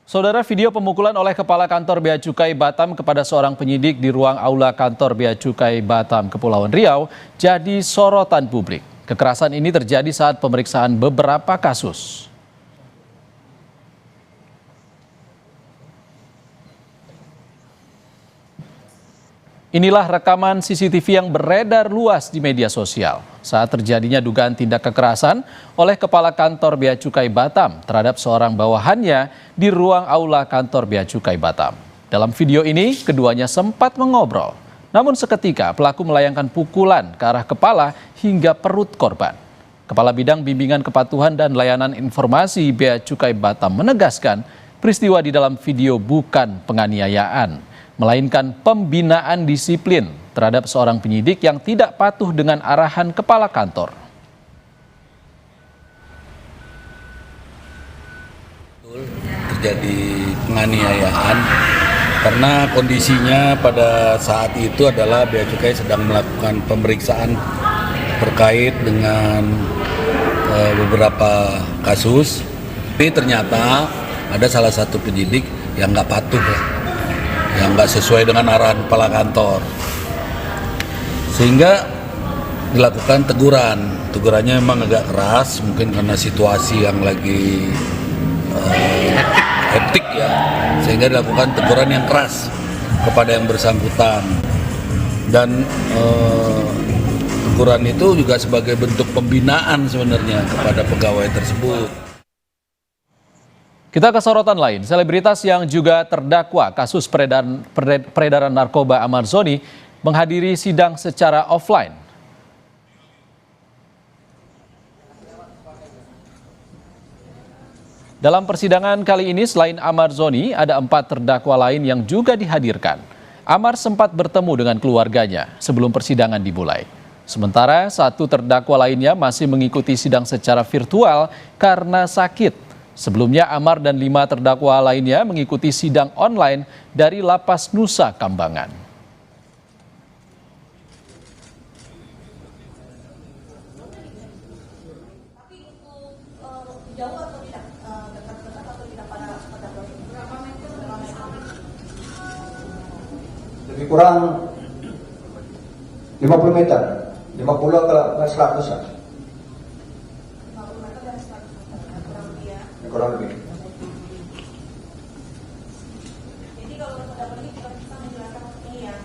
Saudara, video pemukulan oleh Kepala Kantor Bea Cukai Batam kepada seorang penyidik di ruang aula Kantor Bea Cukai Batam, Kepulauan Riau, jadi sorotan publik. Kekerasan ini terjadi saat pemeriksaan beberapa kasus. Inilah rekaman CCTV yang beredar luas di media sosial saat terjadinya dugaan tindak kekerasan oleh Kepala Kantor Bea Cukai Batam terhadap seorang bawahannya di ruang aula Kantor Bea Cukai Batam. Dalam video ini, keduanya sempat mengobrol. Namun seketika pelaku melayangkan pukulan ke arah kepala hingga perut korban. Kepala Bidang Bimbingan Kepatuhan dan Layanan Informasi Bea Cukai Batam menegaskan peristiwa di dalam video bukan penganiayaan, melainkan pembinaan disiplin terhadap seorang penyidik yang tidak patuh dengan arahan kepala kantor. Terjadi penganiayaan karena kondisinya pada saat itu adalah Bea Cukai sedang melakukan pemeriksaan terkait dengan beberapa kasus, tapi ternyata ada salah satu penyidik yang nggak patuh, yang nggak sesuai dengan arahan kepala kantor, sehingga dilakukan teguran. Tegurannya memang agak keras, mungkin karena situasi yang lagi hektik ya, sehingga dilakukan teguran yang keras kepada yang bersangkutan. Dan teguran itu juga sebagai bentuk pembinaan sebenarnya kepada pegawai tersebut. Kita ke sorotan lain, selebritas yang juga terdakwa kasus peredaran narkoba Ahmad Zoni menghadiri sidang secara offline. Dalam persidangan kali ini selain Ahmad Zoni, ada 4 terdakwa lain yang juga dihadirkan. Amar sempat bertemu dengan keluarganya sebelum persidangan dimulai. Sementara 1 terdakwa lainnya masih mengikuti sidang secara virtual karena sakit. Sebelumnya Amar dan 5 terdakwa lainnya mengikuti sidang online dari Lapas Nusa Kambangan. Lebih kurang 50 meter, 50 ke 100 lah. Kurang lebih.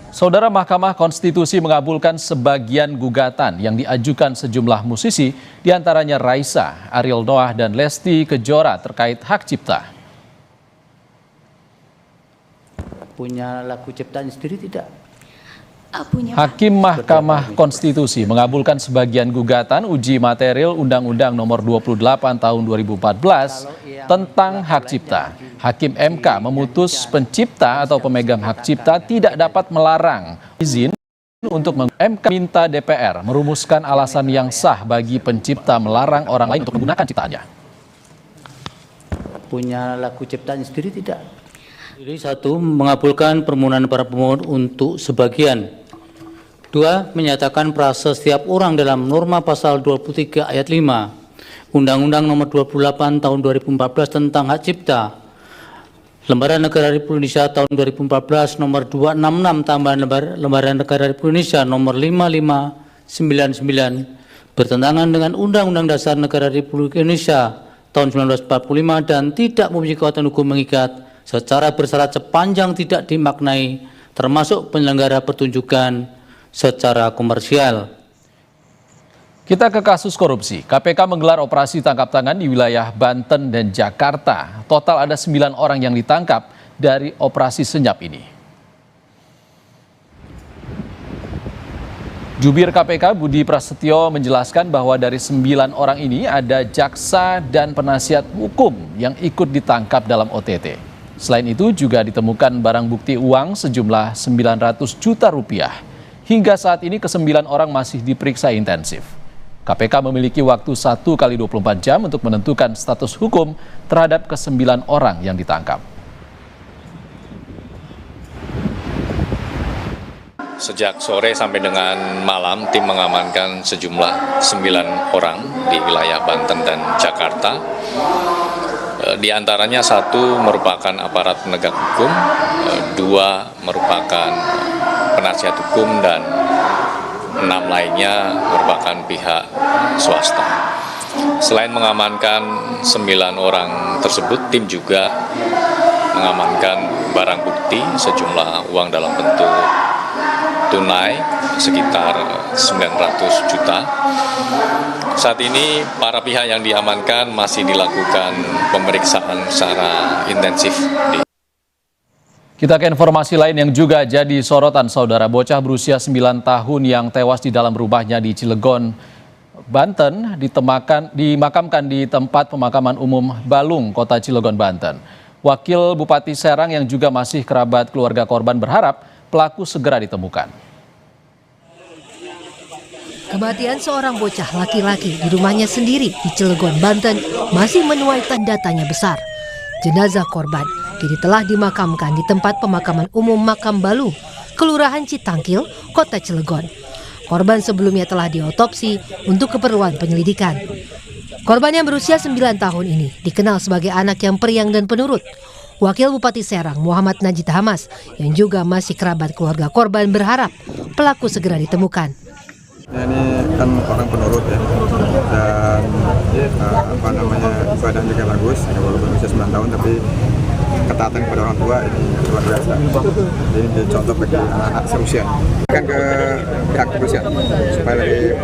Saudara, Mahkamah Konstitusi mengabulkan sebagian gugatan yang diajukan sejumlah musisi, diantaranya Raisa, Ariel Noah, dan Lesti Kejora terkait hak cipta. Punya lagu ciptaan sendiri tidak? Hakim Mahkamah Konstitusi mengabulkan sebagian gugatan uji material Undang-Undang Nomor 28 Tahun 2014 tentang hak cipta. Hakim MK memutus pencipta atau pemegang hak cipta tidak dapat melarang izin untuk MK minta DPR merumuskan alasan yang sah bagi pencipta melarang orang lain untuk menggunakan ciptaannya. Punya lagu ciptaan sendiri tidak? Jadi 1, mengabulkan permohonan para pemohon untuk sebagian. 2, menyatakan prase setiap orang dalam norma pasal 23 ayat 5 Undang-Undang Nomor 28 Tahun 2014 tentang hak cipta. Lembaran Negara Republik Indonesia tahun 2014 Nomor 266 tambahan Lembaran Negara Republik Indonesia Nomor 5599 bertentangan dengan Undang-Undang Dasar Negara Republik Indonesia tahun 1945 dan tidak memiliki kekuatan hukum mengikat secara bersyarat sepanjang tidak dimaknai termasuk penyelenggara pertunjukan secara komersial. Kita ke kasus korupsi. KPK menggelar operasi tangkap tangan di wilayah Banten dan Jakarta. Total ada 9 orang yang ditangkap dari operasi senyap ini. Jubir KPK Budi Prasetyo menjelaskan bahwa dari 9 orang ini ada jaksa dan penasihat hukum yang ikut ditangkap dalam OTT. Selain itu juga ditemukan barang bukti uang sejumlah 900 juta rupiah. Hingga saat ini ke-9 orang masih diperiksa intensif. KPK memiliki waktu 1 kali 24 jam untuk menentukan status hukum terhadap ke-9 orang yang ditangkap. Sejak sore sampai dengan malam, tim mengamankan sejumlah 9 orang di wilayah Banten dan Jakarta. Di antaranya 1 merupakan aparat penegak hukum, 2 merupakan penasihat hukum, dan 6 lainnya merupakan pihak swasta. Selain mengamankan 9 orang tersebut, tim juga mengamankan barang bukti sejumlah uang dalam bentuk tunai sekitar 900 juta. Saat ini para pihak yang diamankan masih dilakukan pemeriksaan secara intensif. Kita ke informasi lain yang juga jadi sorotan, saudara. Bocah berusia 9 tahun yang tewas di dalam rumahnya di Cilegon, Banten dimakamkan di tempat pemakaman umum Balung, Kota Cilegon, Banten. Wakil Bupati Serang yang juga masih kerabat keluarga korban berharap pelaku segera ditemukan. Kematian seorang bocah laki-laki di rumahnya sendiri di Cilegon, Banten masih menuai tanda tanya besar. Jenazah korban kini telah dimakamkan di tempat pemakaman umum Makam Balung, Kelurahan Citangkil, Kota Cilegon. Korban sebelumnya telah diotopsi untuk keperluan penyelidikan. Korban yang berusia 9 tahun ini dikenal sebagai anak yang periang dan penurut. Wakil Bupati Serang Muhammad Najib Hamas yang juga masih kerabat keluarga korban berharap pelaku segera ditemukan. Ini kan orang penurut ya, dan ibadahnya juga bagus, walaupun usia 9 tahun tapi ketaatan kepada orang tua ini luar biasa. Jadi ini contoh bagi anak-anak seusia. Kan ke pihak kepolisian supaya lebih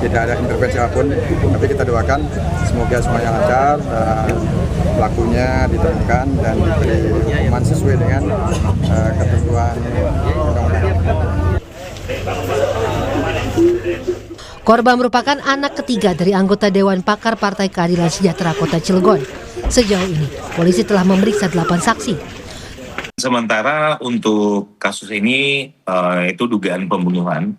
tidak ada intervensi apapun, tapi kita doakan semoga semuanya lancar dan pelakunya ditemukan dan diberi hukuman sesuai dengan ketentuan undang-undang. Korban merupakan anak ketiga dari anggota Dewan Pakar Partai Keadilan Sejahtera Kota Cilegon. Sejauh ini, polisi telah memeriksa 8 saksi. Sementara untuk kasus ini itu dugaan pembunuhan.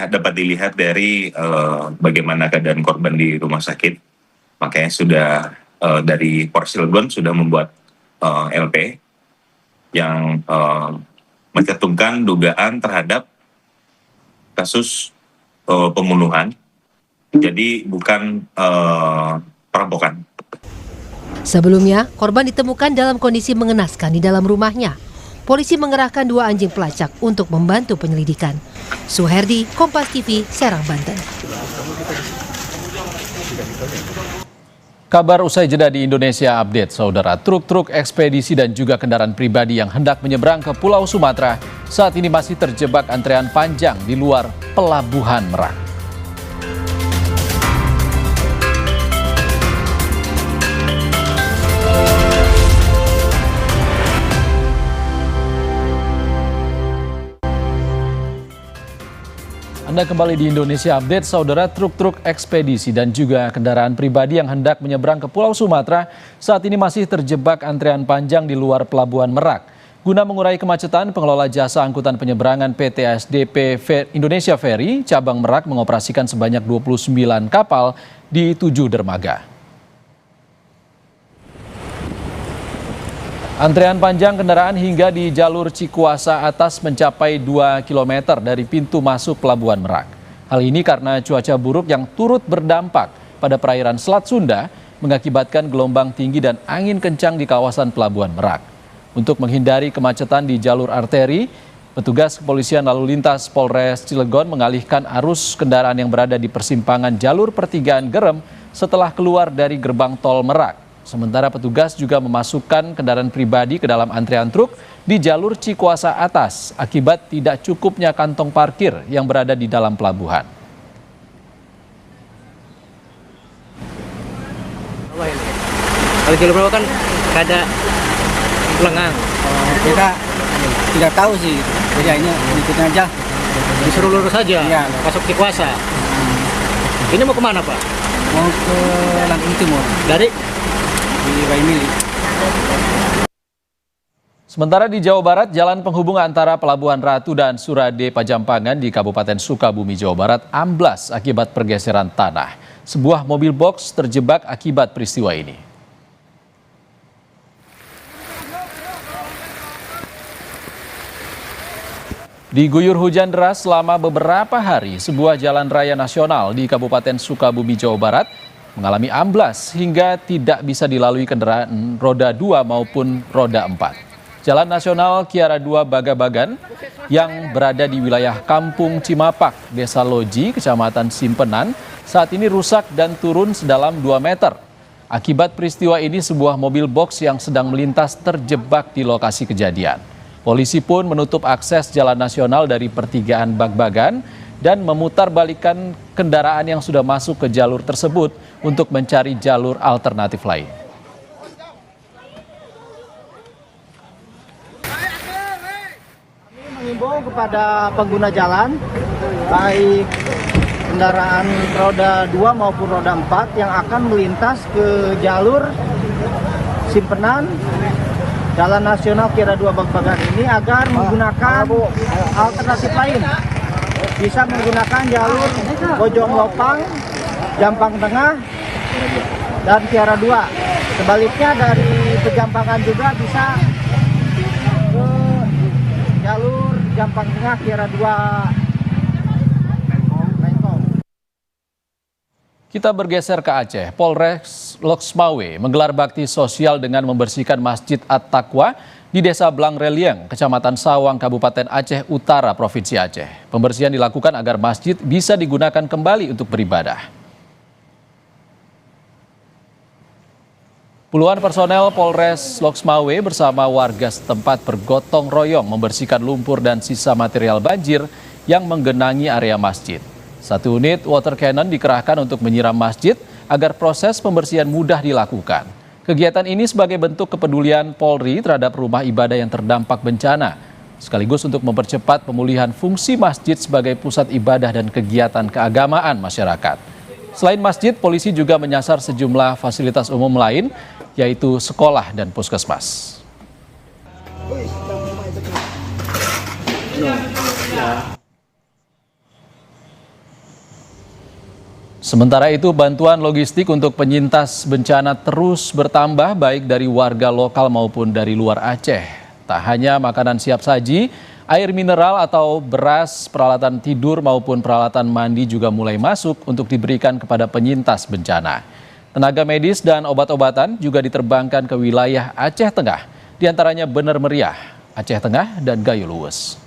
Dapat dilihat dari bagaimana keadaan korban di rumah sakit. Makanya sudah dari Polres Cilegon sudah membuat LP yang mencantumkan dugaan terhadap kasus pembunuhan, jadi bukan perampokan. Sebelumnya, korban ditemukan dalam kondisi mengenaskan di dalam rumahnya. Polisi mengerahkan 2 anjing pelacak untuk membantu penyelidikan. Suherdi, Kompas TV, Serang, Banten. Kabar usai jeda di Indonesia Update, saudara. Truk-truk ekspedisi dan juga kendaraan pribadi yang hendak menyeberang ke Pulau Sumatera saat ini masih terjebak antrean panjang di luar Pelabuhan Merak. Anda kembali di Indonesia Update, saudara. Truk-truk ekspedisi dan juga kendaraan pribadi yang hendak menyeberang ke Pulau Sumatera saat ini masih terjebak antrean panjang di luar Pelabuhan Merak. Guna mengurai kemacetan, pengelola jasa angkutan penyeberangan PT SDP Indonesia Ferry cabang Merak mengoperasikan sebanyak 29 kapal di 7 dermaga. Antrean panjang kendaraan hingga di jalur Cikuasa atas mencapai 2 km dari pintu masuk Pelabuhan Merak. Hal ini karena cuaca buruk yang turut berdampak pada perairan Selat Sunda mengakibatkan gelombang tinggi dan angin kencang di kawasan Pelabuhan Merak. Untuk menghindari kemacetan di jalur arteri, petugas kepolisian lalu lintas Polres Cilegon mengalihkan arus kendaraan yang berada di persimpangan jalur pertigaan Gerem setelah keluar dari gerbang tol Merak. Sementara petugas juga memasukkan kendaraan pribadi ke dalam antrean truk di jalur Cikuasa atas akibat tidak cukupnya kantong parkir yang berada di dalam pelabuhan. Kalau jalur berapa kan ada lengang. Kita tidak tahu sih, ya ini ikutin aja. Disuruh lurus saja, Iya. masuk Cikuasa. Ini mau kemana Pak? Mau ke Lampung Timur Dari? di Baimili. Sementara di Jawa Barat, jalan penghubung antara Pelabuhan Ratu dan Surade Pajampangan di Kabupaten Sukabumi, Jawa Barat amblas akibat pergeseran tanah. Sebuah mobil box terjebak akibat peristiwa ini. Diguyur hujan deras selama beberapa hari, sebuah jalan raya nasional di Kabupaten Sukabumi, Jawa Barat mengalami amblas hingga tidak bisa dilalui kendaraan roda 2 maupun roda 4. Jalan nasional Kiara 2 Bagabagan yang berada di wilayah Kampung Cimapak, Desa Loji, Kecamatan Simpenan, saat ini rusak dan turun sedalam 2 meter. Akibat peristiwa ini, sebuah mobil box yang sedang melintas terjebak di lokasi kejadian. Polisi pun menutup akses jalan nasional dari pertigaan Bagbagan dan memutarbalikkan kendaraan yang sudah masuk ke jalur tersebut untuk mencari jalur alternatif lain. Kami mengimbau kepada pengguna jalan, baik kendaraan roda 2 maupun roda 4 yang akan melintas ke jalur Simpenan, Jalan Nasional Kiara 2 Bagbagan ini agar menggunakan alternatif lain. Bisa menggunakan jalur Bojong Lopang, Jampang Tengah, dan Kiara 2. Sebaliknya dari Pejampangan juga bisa ke jalur Jampang Tengah Kiara 2. Kita bergeser ke Aceh. Polres Loksmawe menggelar bakti sosial dengan membersihkan Masjid At-Taqwa di Desa Blangrelieng, Kecamatan Sawang, Kabupaten Aceh Utara, Provinsi Aceh. Pembersihan dilakukan agar masjid bisa digunakan kembali untuk beribadah. Puluhan personel Polres Loksmawe bersama warga setempat bergotong royong membersihkan lumpur dan sisa material banjir yang menggenangi area masjid. 1 unit water cannon dikerahkan untuk menyiram masjid agar proses pembersihan mudah dilakukan. Kegiatan ini sebagai bentuk kepedulian Polri terhadap rumah ibadah yang terdampak bencana, sekaligus untuk mempercepat pemulihan fungsi masjid sebagai pusat ibadah dan kegiatan keagamaan masyarakat. Selain masjid, polisi juga menyasar sejumlah fasilitas umum lain, yaitu sekolah dan puskesmas. Sementara itu, bantuan logistik untuk penyintas bencana terus bertambah baik dari warga lokal maupun dari luar Aceh. Tak hanya makanan siap saji, air mineral atau beras, peralatan tidur maupun peralatan mandi juga mulai masuk untuk diberikan kepada penyintas bencana. Tenaga medis dan obat-obatan juga diterbangkan ke wilayah Aceh Tengah, diantaranya Bener Meriah, Aceh Tengah, dan Gayo Luwes.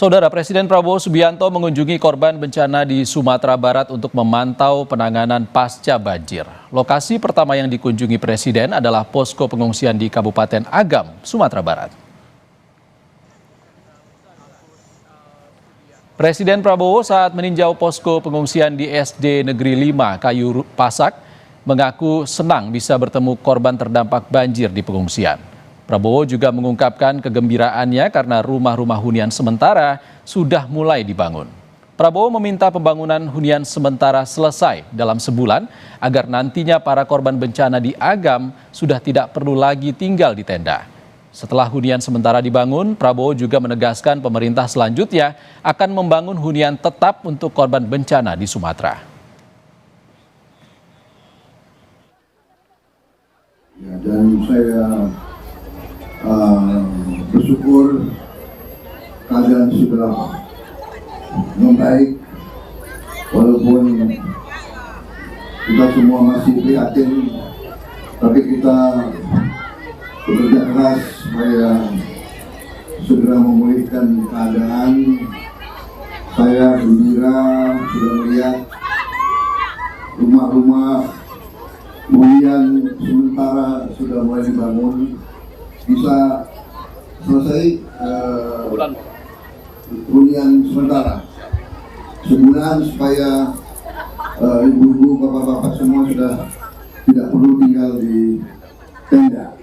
Saudara, Presiden Prabowo Subianto mengunjungi korban bencana di Sumatera Barat untuk memantau penanganan pasca banjir. Lokasi pertama yang dikunjungi Presiden adalah posko pengungsian di Kabupaten Agam, Sumatera Barat. Presiden Prabowo saat meninjau posko pengungsian di SD Negeri 5 Kayu Pasak mengaku senang bisa bertemu korban terdampak banjir di pengungsian. Prabowo juga mengungkapkan kegembiraannya karena rumah-rumah hunian sementara sudah mulai dibangun. Prabowo meminta pembangunan hunian sementara selesai dalam sebulan agar nantinya para korban bencana di Agam sudah tidak perlu lagi tinggal di tenda. Setelah hunian sementara dibangun, Prabowo juga menegaskan pemerintah selanjutnya akan membangun hunian tetap untuk korban bencana di Sumatera. Ya, dan saya bersyukur keadaan sudah membaik, walaupun kita semua masih prihatin, tapi kita bekerja keras supaya segera memulihkan keadaan. Saya gembira sudah melihat rumah-rumah hunian sementara sudah mulai dibangun, bisa selesai hunian sementara sebulan supaya ibu-ibu, bapak-bapak semua sudah tidak perlu tinggal di tenda.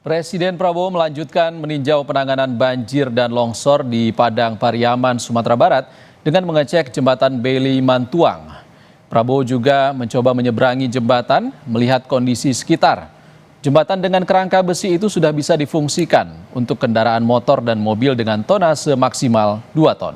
Presiden Prabowo melanjutkan meninjau penanganan banjir dan longsor di Padang Pariaman, Sumatera Barat dengan mengecek jembatan Beli Mantuang. Prabowo juga mencoba menyeberangi jembatan, melihat kondisi sekitar. Jembatan dengan kerangka besi itu sudah bisa difungsikan untuk kendaraan motor dan mobil dengan tonase maksimal 2 ton.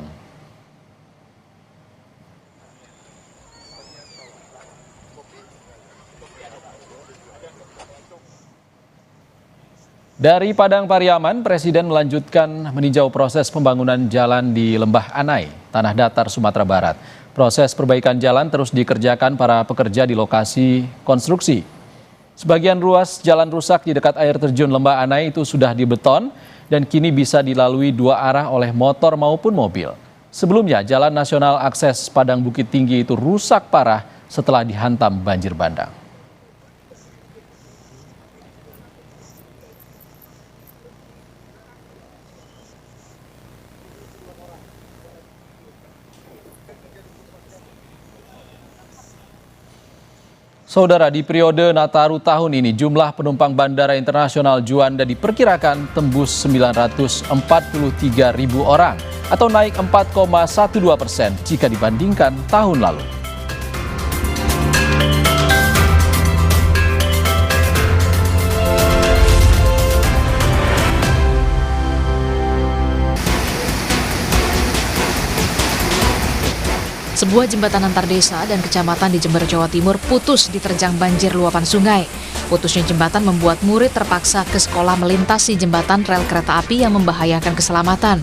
Dari Padang Pariaman, Presiden melanjutkan meninjau proses pembangunan jalan di Lembah Anai, Tanah Datar, Sumatera Barat. Proses perbaikan jalan terus dikerjakan para pekerja di lokasi konstruksi. Sebagian ruas jalan rusak di dekat air terjun Lembah Anai itu sudah dibeton dan kini bisa dilalui dua arah oleh motor maupun mobil. Sebelumnya, Jalan Nasional Akses Padang Bukit Tinggi itu rusak parah setelah dihantam banjir bandang. Saudara, di periode Nataru tahun ini, jumlah penumpang Bandara Internasional Juanda diperkirakan tembus 943.000 orang atau naik 4,12% jika dibandingkan tahun lalu. Sebuah jembatan antar desa dan kecamatan di Jember, Jawa Timur putus diterjang banjir luapan sungai. Putusnya jembatan membuat murid terpaksa ke sekolah melintasi jembatan rel kereta api yang membahayakan keselamatan.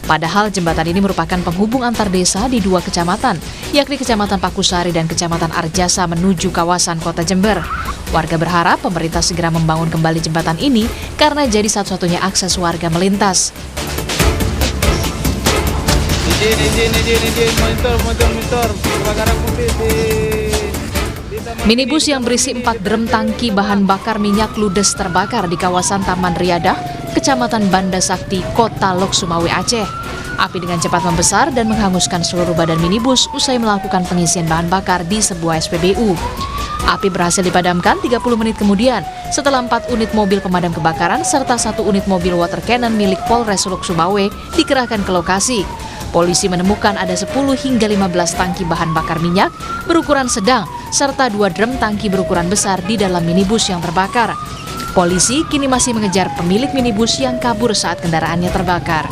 Padahal jembatan ini merupakan penghubung antar desa di dua kecamatan, yakni Kecamatan Pakusari dan Kecamatan Arjasa menuju kawasan Kota Jember. Warga berharap pemerintah segera membangun kembali jembatan ini karena jadi satu-satunya akses warga melintas. Minibus yang berisi 4 drum tangki bahan bakar minyak ludes terbakar di kawasan Taman Riadah, Kecamatan Banda Sakti, Kota Lok Sumawe, Aceh. Api dengan cepat membesar dan menghanguskan seluruh badan minibus usai melakukan pengisian bahan bakar di sebuah SPBU. Api berhasil dipadamkan 30 menit kemudian setelah 4 unit mobil pemadam kebakaran serta 1 unit mobil water cannon milik Polres Lok Sumawe dikerahkan ke lokasi. Polisi menemukan ada 10 hingga 15 tangki bahan bakar minyak berukuran sedang serta 2 drum tangki berukuran besar di dalam minibus yang terbakar. Polisi kini masih mengejar pemilik minibus yang kabur saat kendaraannya terbakar.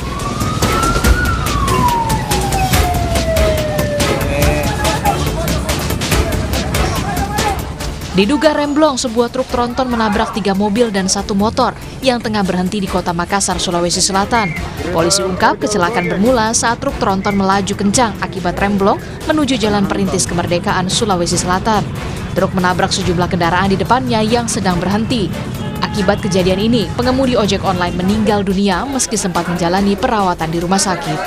Diduga remblong, sebuah truk tronton menabrak 3 mobil dan 1 motor yang tengah berhenti di Kota Makassar, Sulawesi Selatan. Polisi ungkap kecelakaan bermula saat truk tronton melaju kencang akibat remblong menuju Jalan Perintis Kemerdekaan, Sulawesi Selatan. Truk menabrak sejumlah kendaraan di depannya yang sedang berhenti. Akibat kejadian ini, pengemudi ojek online meninggal dunia meski sempat menjalani perawatan di rumah sakit.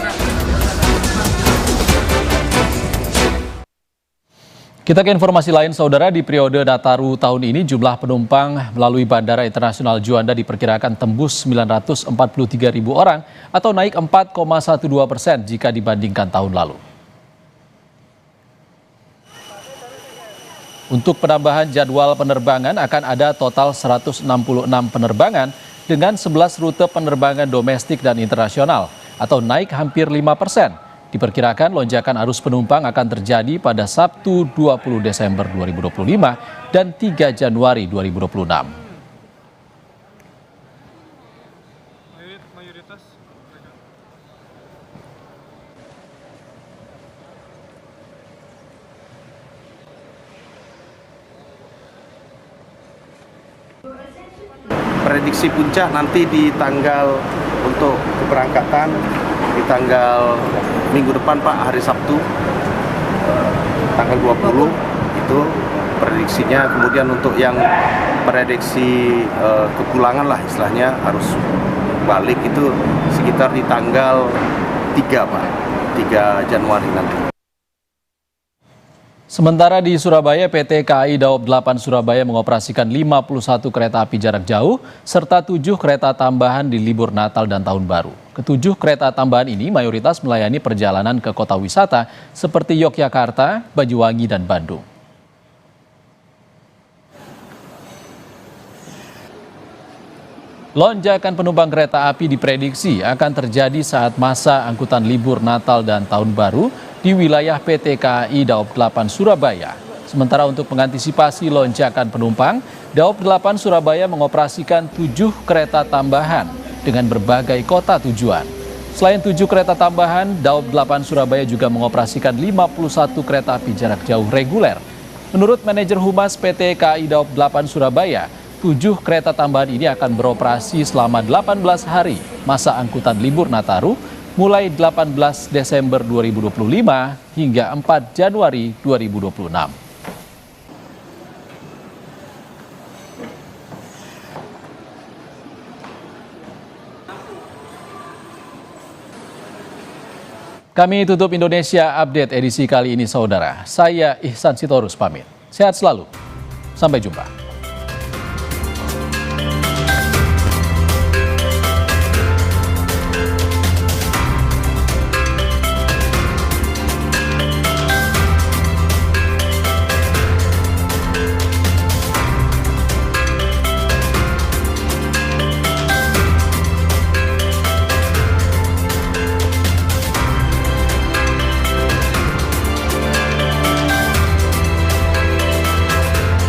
Kita ke informasi lain, Saudara. Di periode Nataru tahun ini, jumlah penumpang melalui Bandara Internasional Juanda diperkirakan tembus 943.000 orang atau naik 4,12% jika dibandingkan tahun lalu. Untuk penambahan jadwal penerbangan akan ada total 166 penerbangan dengan 11 rute penerbangan domestik dan internasional atau naik hampir 5%. Diperkirakan lonjakan arus penumpang akan terjadi pada Sabtu 20 Desember 2025 dan 3 Januari 2026. Prediksi puncak nanti di tanggal untuk keberangkatan di tanggal minggu depan Pak, hari Sabtu tanggal 20 itu prediksinya. Kemudian untuk yang prediksi kepulangan lah istilahnya harus balik itu sekitar di tanggal 3 Pak, 3 Januari nanti. Sementara di Surabaya, PT KAI Daob 8 Surabaya mengoperasikan 51 kereta api jarak jauh serta 7 kereta tambahan di libur Natal dan Tahun Baru. Ketujuh kereta tambahan ini mayoritas melayani perjalanan ke kota wisata seperti Yogyakarta, Banyuwangi, dan Bandung. Lonjakan penumpang kereta api diprediksi akan terjadi saat masa angkutan libur Natal dan Tahun Baru di wilayah PT KAI Daob 8 Surabaya. Sementara untuk mengantisipasi lonjakan penumpang, Daob 8 Surabaya mengoperasikan 7 kereta tambahan dengan berbagai kota tujuan. Selain 7 kereta tambahan, Daob 8 Surabaya juga mengoperasikan 51 kereta api jarak jauh reguler. Menurut manajer Humas PT KAI Daob 8 Surabaya, 7 kereta tambahan ini akan beroperasi selama 18 hari masa angkutan libur Nataru mulai 18 Desember 2025 hingga 4 Januari 2026. Kami tutup Indonesia Update edisi kali ini, saudara. Saya Ihsan Sitorus pamit. Sehat selalu. Sampai jumpa.